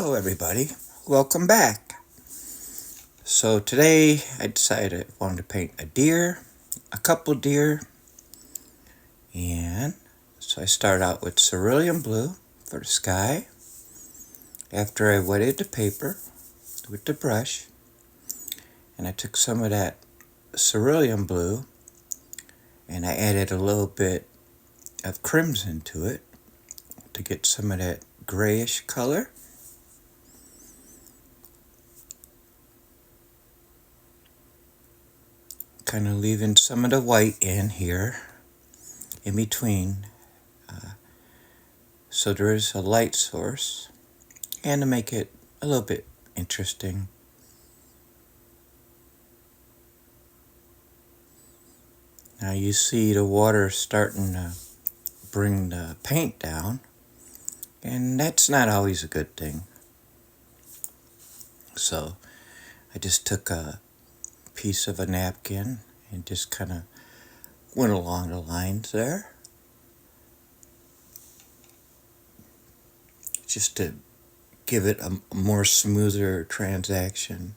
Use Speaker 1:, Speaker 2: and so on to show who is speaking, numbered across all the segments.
Speaker 1: Hello everybody, welcome back. So today I decided I wanted to paint a deer, a couple deer, and so I started out with cerulean blue for the sky. After I wetted the paper with the brush, and I took some of that cerulean blue and I added a little bit of crimson to it to get some of that grayish color. Kind of leaving some of the white in here, in between, so there is a light source, and to make it a little bit interesting. Now you see the water starting to bring the paint down, and that's not always a good thing. So I just took a piece of a napkin and just kind of went along the lines there, just to give it a more smoother transaction,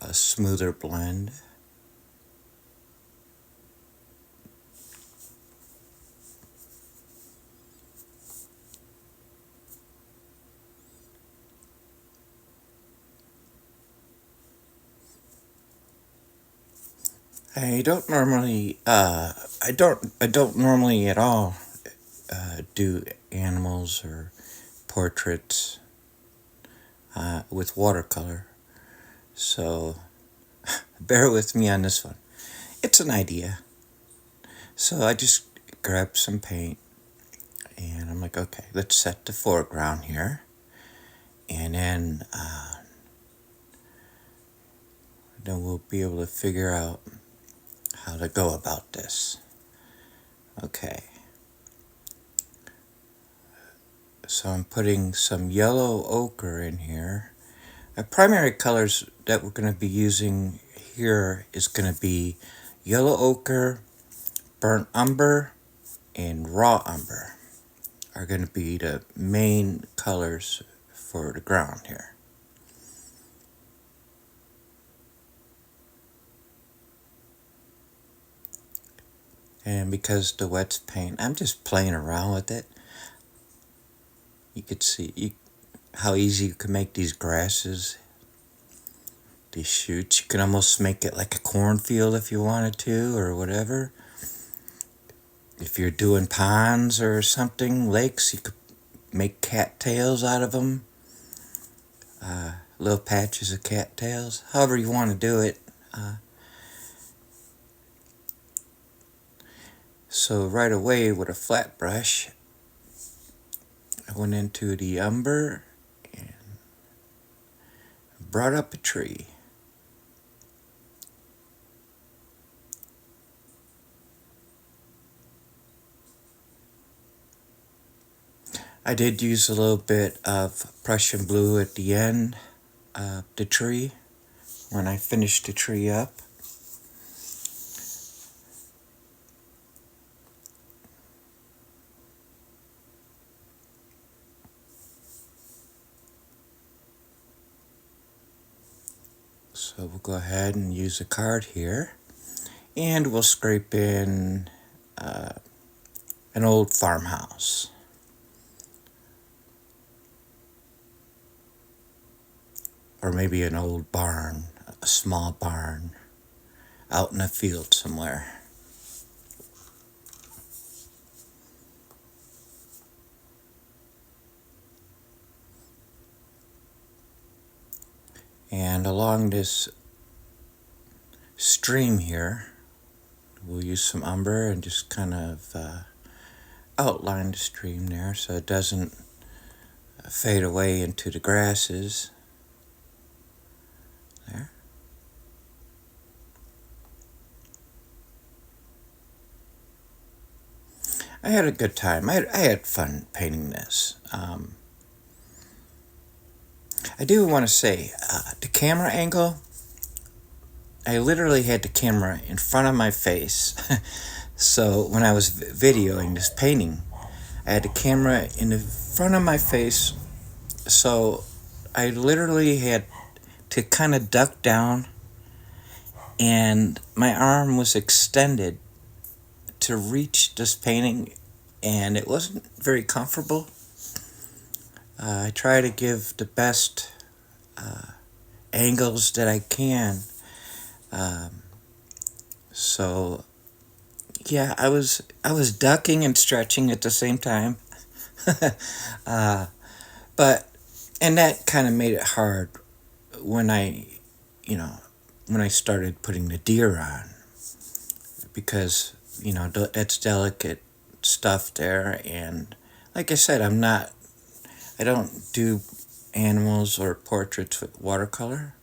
Speaker 1: a smoother blend. I don't normally at all do animals or portraits with watercolor, so bear with me on this one. It's an idea. So I just grabbed some paint and I'm like, okay, let's set the foreground here, and then we'll be able to figure out how to go about this. Okay. So I'm putting some yellow ochre in here. The primary colors that we're going to be using here is going to be yellow ochre, burnt umber, and raw umber are going to be the main colors for the ground here. And because the wet's paint, I'm just playing around with it. You could see how easy you can make these grasses, these shoots. You can almost make it like a cornfield if you wanted to, or whatever. If you're doing ponds or something, lakes, you could make cattails out of them. Little patches of cattails, however you want to do it. So right away with a flat brush, I went into the umber and brought up a tree. I did use a little bit of Prussian blue at the end of the tree when I finished the tree up. So we'll go ahead and use a card here, and we'll scrape in an old farmhouse. Or maybe an old barn, a small barn, out in a field somewhere. And along this stream here, we'll use some umber and just kind of outline the stream there so it doesn't fade away into the grasses. There. I had a good time. I had fun painting this. I do want to say, the camera angle, I literally had the camera in front of my face. So when I was videoing this painting, I had the camera in the front of my face So I literally had to kind of duck down, and my arm was extended to reach this painting, and it wasn't very comfortable. I try to give the best angles that I can. Um, so yeah, I was ducking and stretching at the same time, uh, but and that kind of made it hard when you know, when I started putting the deer on, because that's delicate stuff there, and like I said, I don't do animals or portraits with watercolor.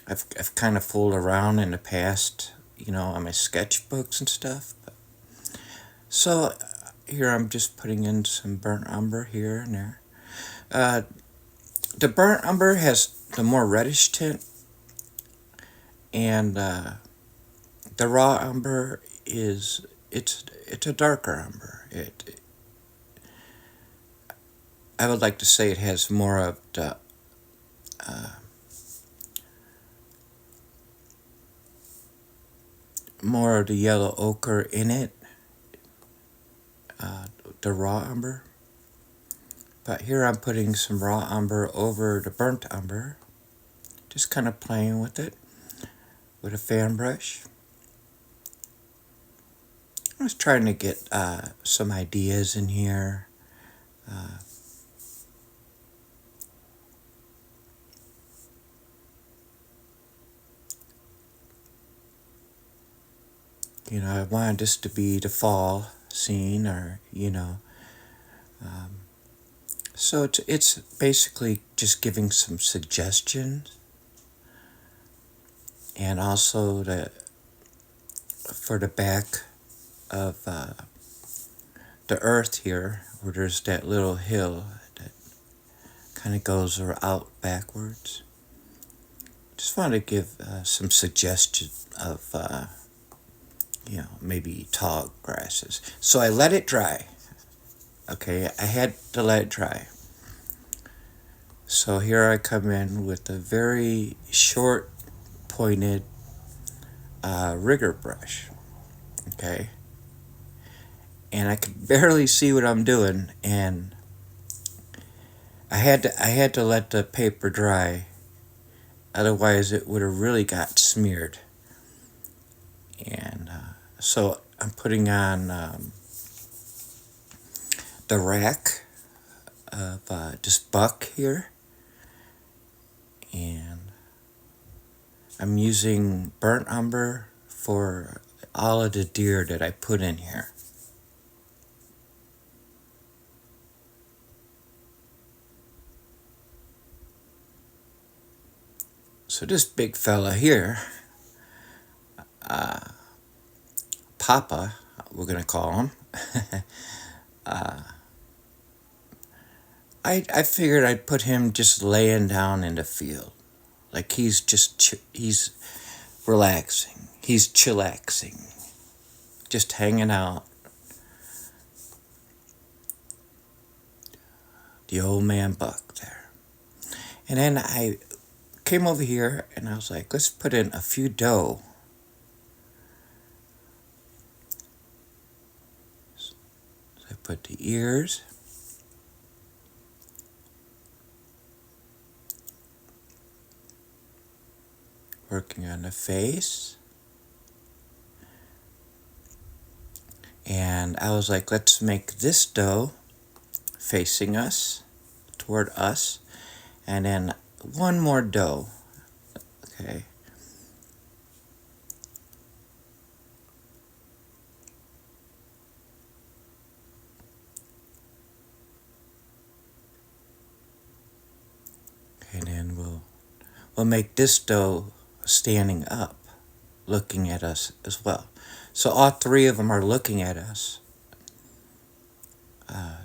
Speaker 1: I've kind of fooled around in the past, on my sketchbooks and stuff. So here I'm just putting in some burnt umber here and there. Uh, the burnt umber has the more reddish tint, and the raw umber it's a darker umber. I would like to say it has more of the uh, yellow ochre in it, uh, the raw umber. But here I'm putting some raw umber over the burnt umber, just kind of playing with it with a fan brush. I was trying to get some ideas in here. Uh, I wanted this to be the fall scene, or um, so it's basically just giving some suggestions, and also for the back of the earth here, where there's that little hill that kind of goes out backwards. Just wanted to give some suggestion of maybe tall grasses. So I let it dry. Okay, I had to let it dry. So here I come in with a very short, pointed rigger brush. Okay, and I could barely see what I'm doing, and I had to let the paper dry, otherwise it would have really got smeared. And so I'm putting on the rack of this buck here, and I'm using burnt umber for all of the deer that I put in here. So this big fella here, uh, Papa, we're gonna call him. uh, I figured I'd put him just laying down in the field, like he's relaxing, he's chillaxing, just hanging out. The old man buck there, and then I came over here and I was like, let's put in a few doe. So I put the ears. Working on the face. And I was like, let's make this doe facing us, toward us, and then one more doe. Okay. And then we'll make this doe standing up, looking at us as well. So all three of them are looking at us.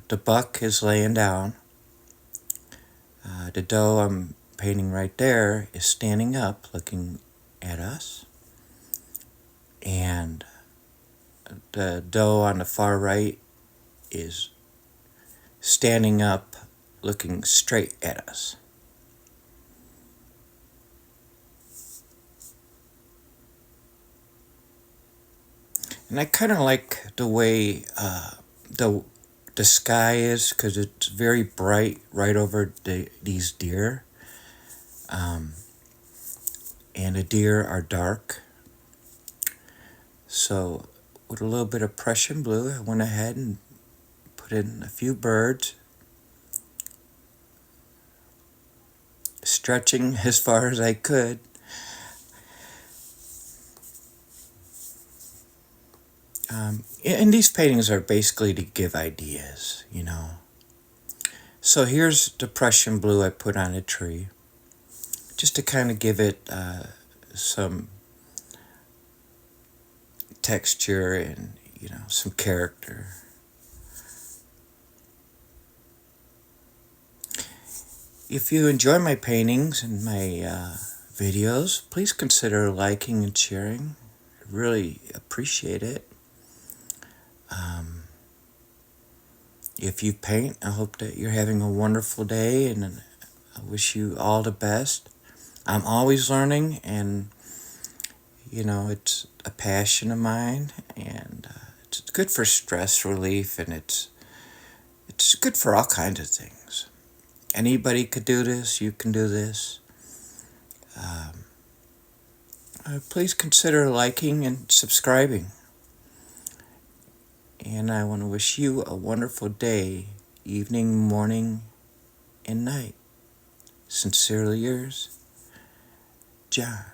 Speaker 1: The buck is laying down. The doe I'm painting right there is standing up, looking at us. And the doe on the far right is standing up, looking straight at us. And I kind of like the way the the sky is, because it's very bright right over these deer. Um, and the deer are dark. So with a little bit of Prussian blue, I went ahead and put in a few birds, stretching as far as I could. And these paintings are basically to give ideas, you know. So here's the Prussian blue I put on a tree, just to kind of give it some texture and, you know, some character. If you enjoy my paintings and my videos, please consider liking and sharing. I really appreciate it. If you paint, I hope that you're having a wonderful day, and I wish you all the best. I'm always learning, and you know, it's a passion of mine, and it's good for stress relief, and it's good for all kinds of things. Anybody could do this. You can do this. Please consider liking and subscribing. And I want to wish you a wonderful day, evening, morning, and night. Sincerely yours, John.